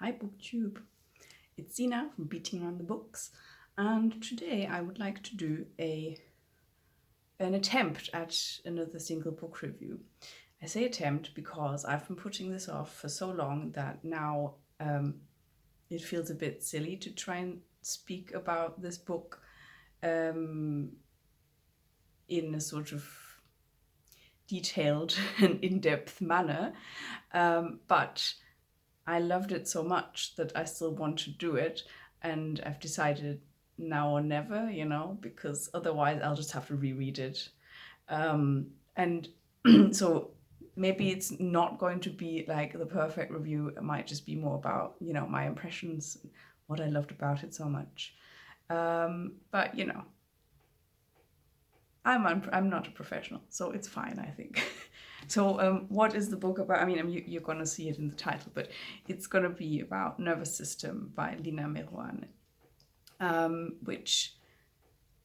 Hi BookTube, it's Lina from Beating Around the Books, and today I would like to do an attempt at another single book review. I say attempt because I've been putting this off for so long that now it feels a bit silly to try and speak about this book in a sort of detailed and in-depth manner, but I loved it so much that I still want to do it, and I've decided now or never, because otherwise I'll just have to reread it. And so maybe it's not going to be like the perfect review. It might just be more about, my impressions, what I loved about it so much. But I'm not a professional, so it's fine, I think. So what is the book about? I mean, you're going to see it in the title, but it's going to be about Nervous System by Lina Meruane, which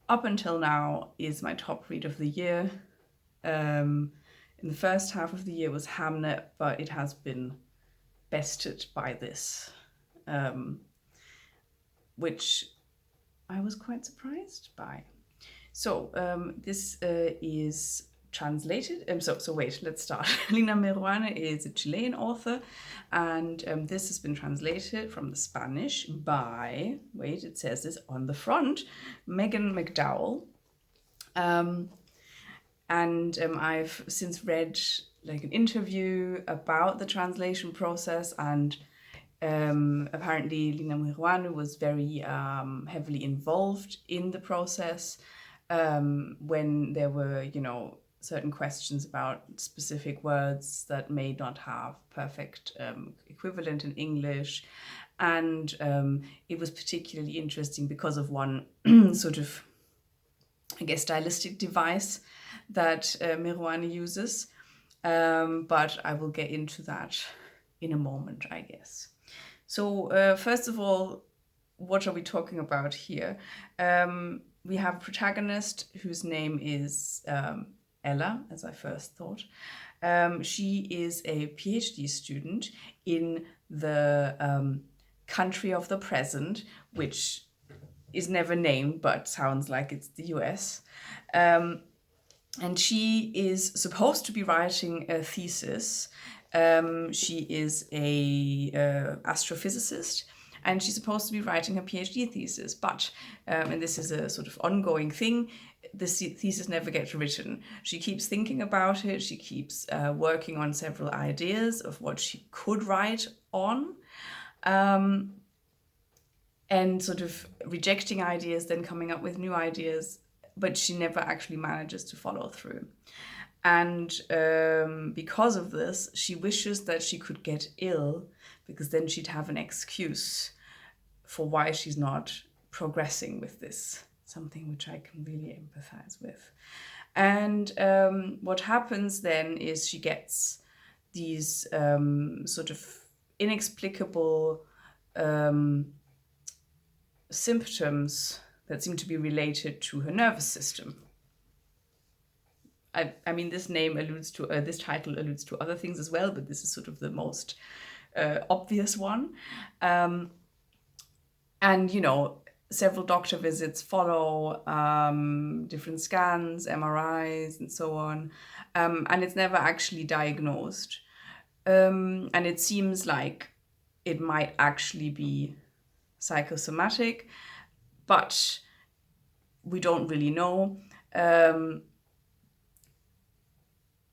up until now is my top read of the year. In the first half of the year was Hamnet, but it has been bested by this, which I was quite surprised by. So this is translated. So wait, let's start. Lina Meruane is a Chilean author, and this has been translated from the Spanish by, wait, it says this on the front, Megan McDowell. And I've since read like an interview about the translation process, and apparently Lina Meruane was very heavily involved in the process when there were, certain questions about specific words that may not have perfect equivalent in English. And it was particularly interesting because of one sort of, I guess, stylistic device that Meruane uses. But I will get into that in a moment, I guess. So first of all, what are we talking about here? We have a protagonist whose name is Ella, as I first thought. She is a PhD student in the country of the present, which is never named but sounds like it's the US. And she is supposed to be writing a thesis. She is a astrophysicist, and she's supposed to be writing her PhD thesis, but, and this is a sort of ongoing thing, the thesis never gets written. She keeps thinking about it, she keeps working on several ideas of what she could write on, and sort of rejecting ideas, then coming up with new ideas, but she never actually manages to follow through. And because of this, she wishes that she could get ill, because then she'd have an excuse for why she's not progressing with this, something which I can really empathize with. And what happens then is she gets these sort of inexplicable symptoms that seem to be related to her nervous system. I mean, this name alludes to, this title alludes to other things as well, but this is sort of the most obvious one. And, several doctor visits follow, different scans, MRIs, and so on. And it's never actually diagnosed. And it seems like it might actually be psychosomatic, but we don't really know.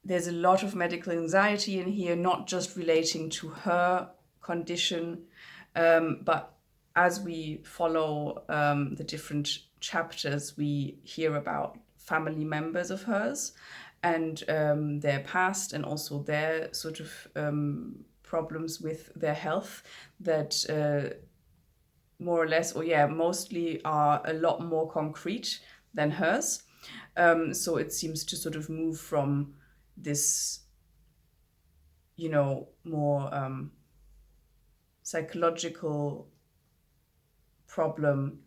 There's a lot of medical anxiety in here, not just relating to her condition, but as we follow the different chapters, we hear about family members of hers and their past, and also their sort of problems with their health that more or less, mostly are a lot more concrete than hers. So it seems to sort of move from this, more psychological problem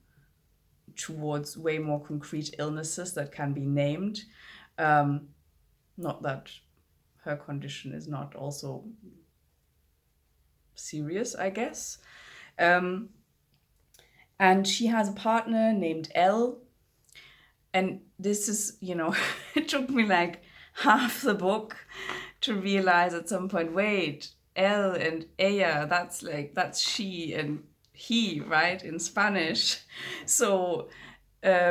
towards way more concrete illnesses that can be named. Not that her condition is not also serious, I guess. And she has a partner named Elle. And this is, it took me like half the book to realize at some point, wait, Elle and ella, that's she and he, right, in Spanish. So at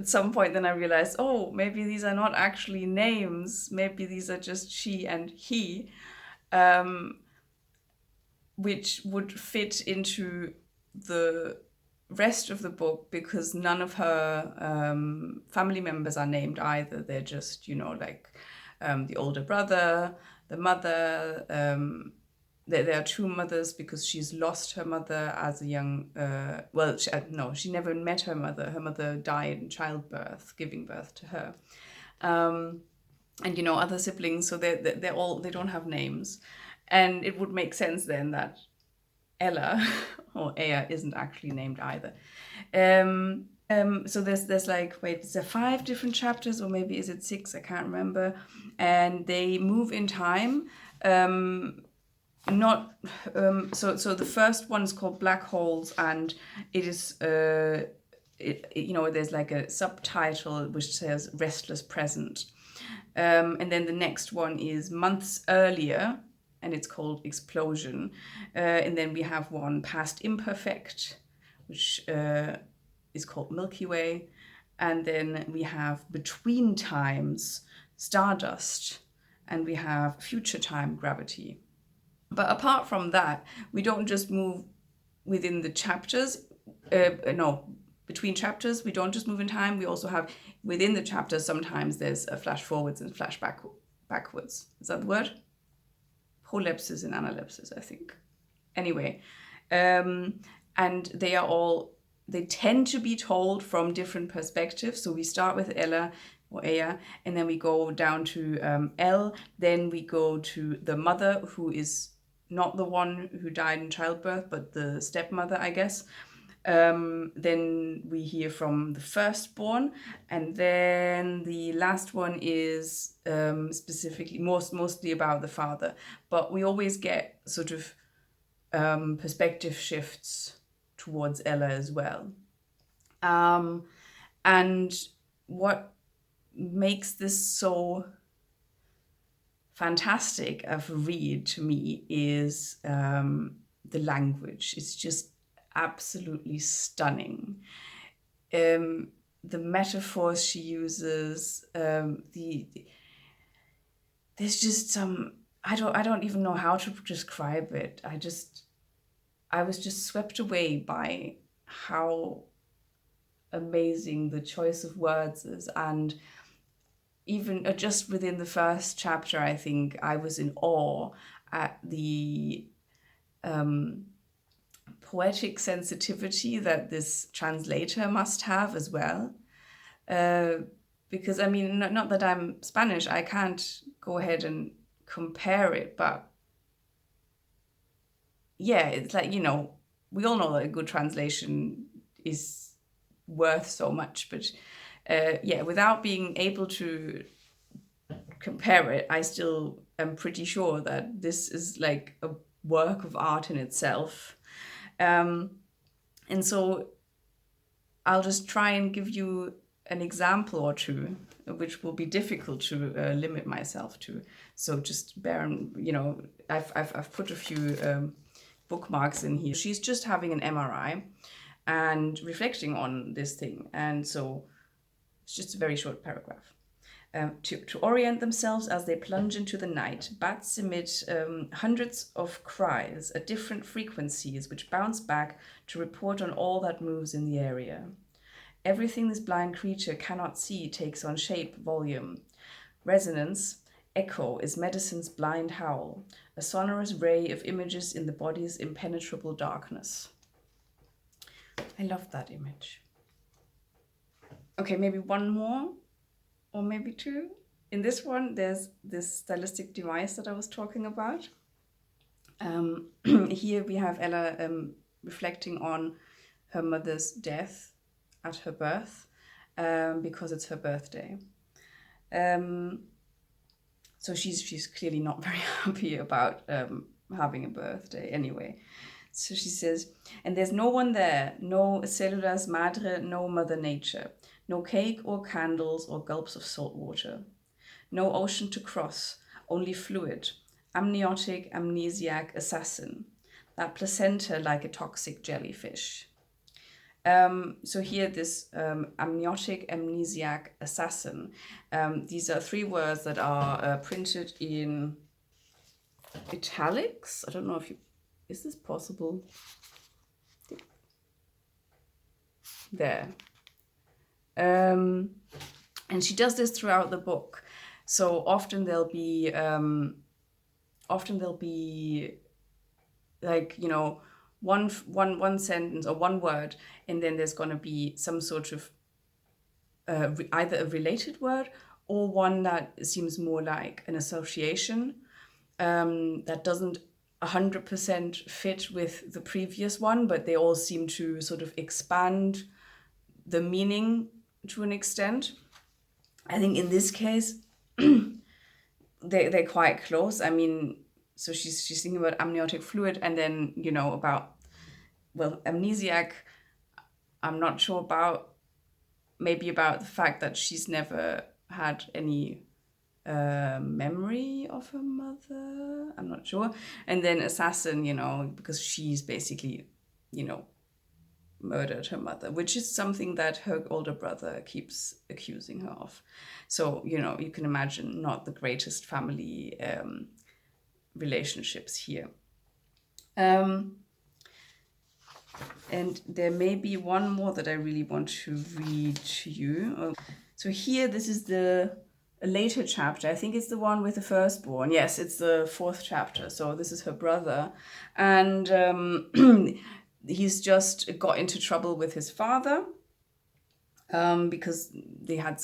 some point then I realized, oh, maybe these are not actually names. Maybe these are just she and he, which would fit into the rest of the book because none of her family members are named either. They're just, the older brother, the mother. There are two mothers because she's lost her mother as a young. She never met her mother. Her mother died in childbirth, giving birth to her. And other siblings. So they don't have names, and it would make sense then that Ella or Aya isn't actually named either. So there's like, wait, is there 5 different chapters or maybe is it 6? I can't remember. And they move in time. So the first one is called Black Holes, and it is there's like a subtitle which says Restless Present. And then the next one is Months Earlier, and it's called Explosion. And then we have one Past Imperfect, which is called Milky Way. And then we have Between Times, Stardust. And we have Future Time, Gravity. But apart from that, we don't just move within the chapters. Between chapters, we don't just move in time. We also have within the chapters, sometimes there's a flash forwards and flash backwards. Is that the word? Prolepsis and analepsis, I think. Anyway, and they tend to be told from different perspectives. So we start with Ella or Aya, and then we go down to Elle. Then we go to the mother, who is not the one who died in childbirth, but the stepmother, I guess. Then we hear from the firstborn, and then the last one is specifically mostly about the father. But we always get sort of perspective shifts towards Ella as well. And what makes this so fantastic of a read to me is the language. It's just absolutely stunning. The metaphors she uses, there's just some, I don't even know how to describe it. I was just swept away by how amazing the choice of words is. And even just within the first chapter, I think I was in awe at the poetic sensitivity that this translator must have as well. Because, I mean, not that I'm Spanish, I can't go ahead and compare it, but yeah, it's like, we all know that a good translation is worth so much, but without being able to compare it, I still am pretty sure that this is like a work of art in itself. And so I'll just try and give you an example or two, which will be difficult to limit myself to. So just bear in, I've put a few bookmarks in here. She's just having an MRI and reflecting on this thing. And so it's just a very short paragraph. To orient themselves as they plunge into the night, bats emit hundreds of cries at different frequencies which bounce back to report on all that moves in the area. Everything this blind creature cannot see takes on shape, volume. Resonance, echo, is medicine's blind howl, a sonorous ray of images in the body's impenetrable darkness. I love that image. Okay, maybe one more. Or maybe 2. In this one, there's this stylistic device that I was talking about. Here we have Ella reflecting on her mother's death at her birth, because it's her birthday. So she's clearly not very happy about having a birthday anyway. So she says, and there's no one there, no células madre, no Mother Nature, no cake or candles or gulps of salt water, no ocean to cross, only fluid, amniotic, amnesiac, assassin, that placenta like a toxic jellyfish. So here, this amniotic, amnesiac, assassin, these are 3 words that are printed in italics. I don't know if is this possible? There. And she does this throughout the book. So often there'll be like, you know, one sentence or one word, and then there's going to be some sort of either a related word or one that seems more like an association that doesn't 100% fit with the previous one, but they all seem to sort of expand the meaning to an extent. I think in this case, they're quite close. I mean, so she's thinking about amniotic fluid, and then, you know, about, well, amnesiac, I'm not sure about, maybe about the fact that she's never had any memory of her mother. I'm not sure. And then assassin, you know, because she's basically, you know, murdered her mother, which is something that her older brother keeps accusing her of. So, you know, you can imagine not the greatest family relationships here. And there may be one more that I really want to read to you. So here, this is a later chapter. I think it's the one with the firstborn. Yes, it's the 4th chapter. So this is her brother. And he's just got into trouble with his father because they had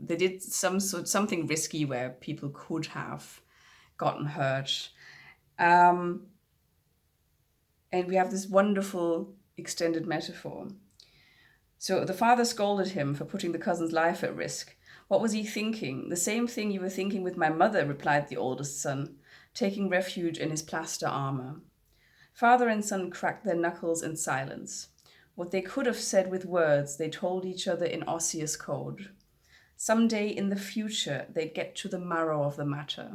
did something risky where people could have gotten hurt. And we have this wonderful extended metaphor. So the father scolded him for putting the cousin's life at risk. What was he thinking? The same thing you were thinking with my mother, replied the oldest son, taking refuge in his plaster armor. Father and son cracked their knuckles in silence. What they could have said with words, they told each other in osseous code. Someday in the future, they'd get to the marrow of the matter.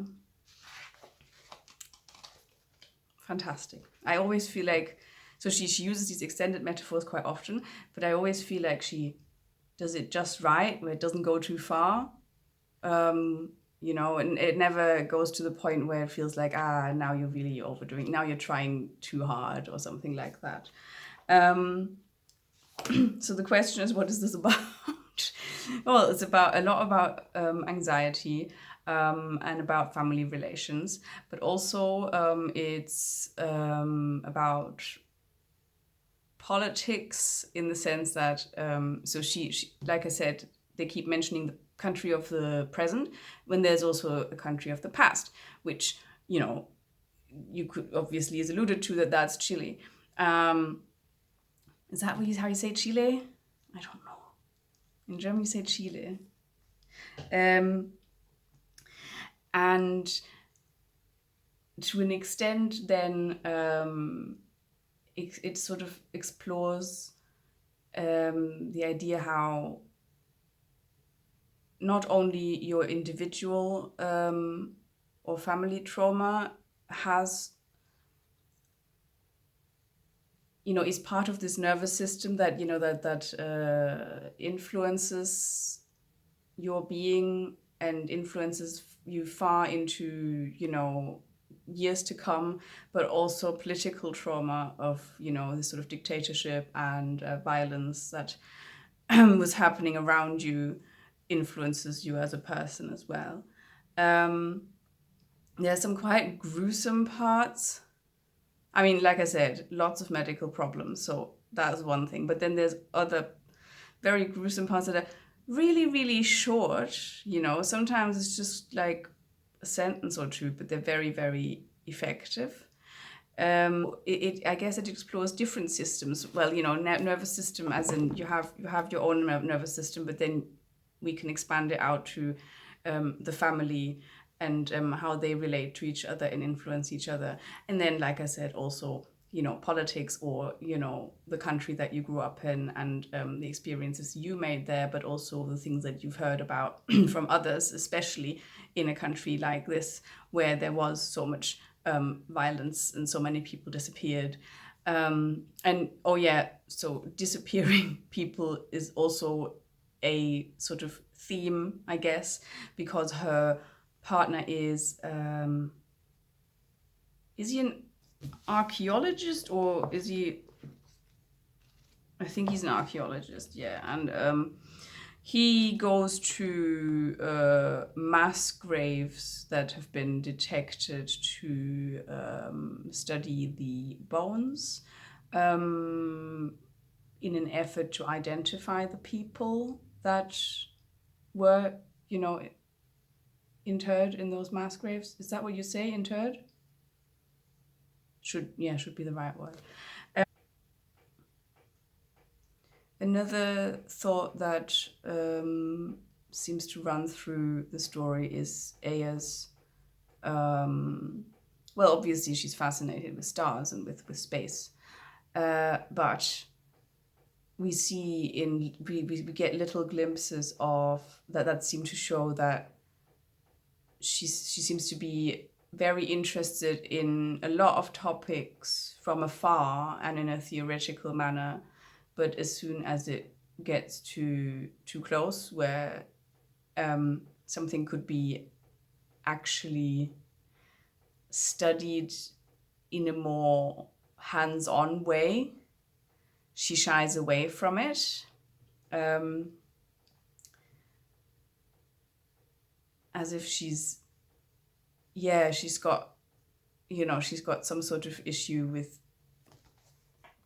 Fantastic. I always feel like, so she uses these extended metaphors quite often, but I always feel like she does it just right, where it doesn't go too far. You know, and it never goes to the point where it feels like, now you're really overdoing, now you're trying too hard or something like that. So the question is, what is this about? Well, it's about a lot about anxiety and about family relations, but also it's about politics in the sense that, so she, like I said, they keep mentioning the country of the present when there's also a country of the past, which, you know, you could obviously is alluded to that's Chile. Is that how you say Chile? I don't know. In German you say Chile. And to an extent then it sort of explores the idea how not only your individual or family trauma has, you know, is part of this nervous system that, you know, that influences your being and influences you far into, you know, years to come, but also political trauma of, you know, this sort of dictatorship and violence that was happening around you influences you as a person as well. There's some quite gruesome parts. I mean, like I said, lots of medical problems, so that's one thing. But then there's other very gruesome parts that are really, really short. You know, sometimes it's just like a sentence or two, but they're very, very effective. I guess it explores different systems. Well, you know, nervous system, as in you have your own nervous system, but then we can expand it out to the family and how they relate to each other and influence each other. And then, like I said, also, politics, or, the country that you grew up in, and the experiences you made there, but also the things that you've heard about from others, especially in a country like this, where there was so much violence and so many people disappeared. And oh yeah, so disappearing people is also a sort of theme, I guess, because her partner is he an archaeologist, or is he? I think he's an archaeologist, yeah. And he goes to mass graves that have been detected to study the bones in an effort to identify the people that were, interred in those mass graves. Is that what you say, interred? Should be the right word. Another thought that seems to run through the story is Aya's, well, obviously she's fascinated with stars and with space, but we see we get little glimpses of that seem to show that she seems to be very interested in a lot of topics from afar and in a theoretical manner, but as soon as it gets too close, where something could be actually studied in a more hands-on way, she shies away from it, as if she's got some sort of issue with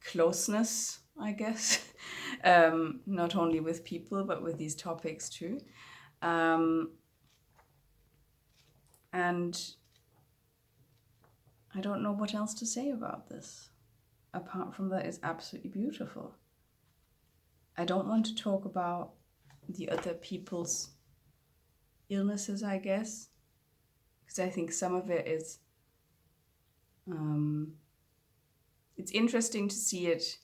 closeness, I guess. Not only with people, but with these topics too. And I don't know what else to say about this, apart from that it's absolutely beautiful. I don't want to talk about the other people's illnesses, I guess, because I think some of it is, it's interesting to see it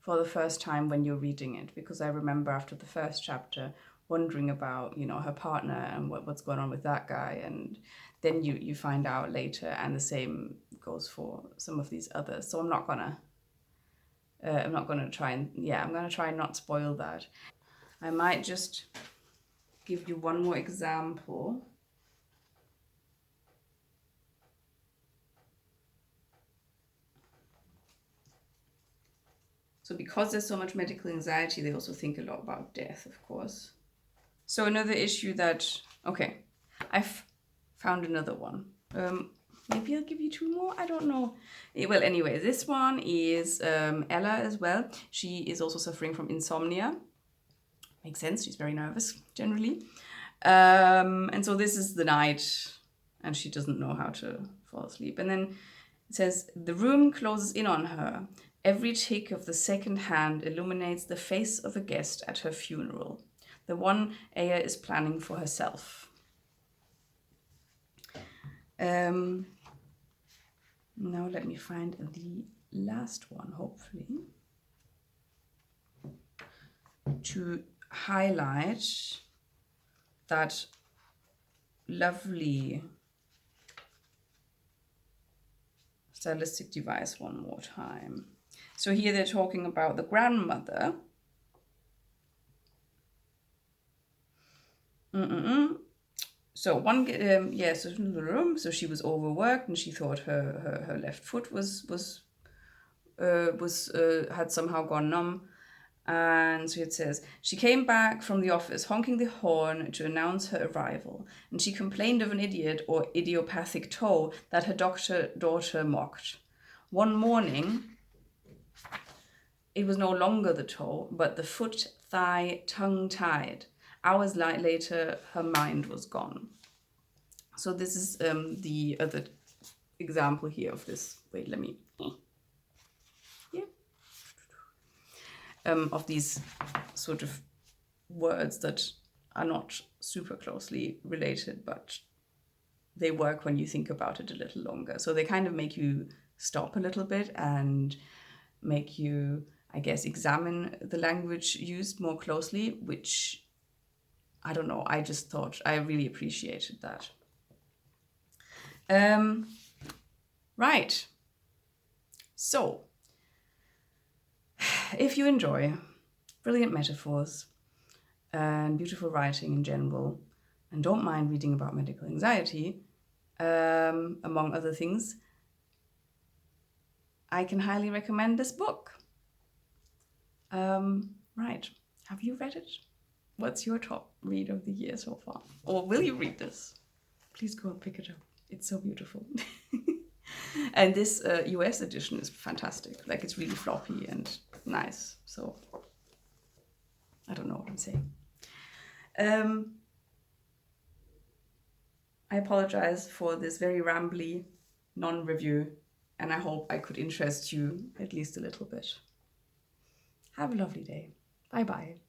for the first time when you're reading it, because I remember after the first chapter wondering about, her partner and what's going on with that guy, and then you find out later, and the same goes for some of these others. So I'm gonna try and not spoil that. I might just give you one more example. So because there's so much medical anxiety, they also think a lot about death, of course. So another issue I've found another one. Maybe I'll give you two more, I don't know. Well, anyway, this one is Ella as well. She is also suffering from insomnia. Makes sense, she's very nervous, generally. And so this is the night, and she doesn't know how to fall asleep. And then it says, the room closes in on her. Every tick of the second hand illuminates the face of a guest at her funeral, the one Aya is planning for herself. Now let me find the last one, hopefully, to highlight that lovely stylistic device one more time. So here they're talking about the grandmother. So so she was overworked, and she thought her left foot had somehow gone numb. And so it says, she came back from the office honking the horn to announce her arrival, and she complained of an idiot or idiopathic toe that her daughter mocked. One morning, it was no longer the toe, but the foot, thigh, tongue-tied. Hours later, her mind was gone. So this is the other example here of this. Wait, let me... Yeah. Of these sort of words that are not super closely related, but they work when you think about it a little longer. So they kind of make you stop a little bit and make you, I guess, examine the language used more closely, which, I don't know, I just thought I really appreciated that. Right. So, if you enjoy brilliant metaphors and beautiful writing in general, and don't mind reading about medical anxiety, among other things, I can highly recommend this book. Right. Have you read it? What's your top read of the year so far? Or will you read this? Please go and pick it up. It's so beautiful. And this US edition is fantastic. Like, it's really floppy and nice. So, I don't know what I'm saying. I apologize for this very rambly non-review, and I hope I could interest you at least a little bit. Have a lovely day. Bye-bye.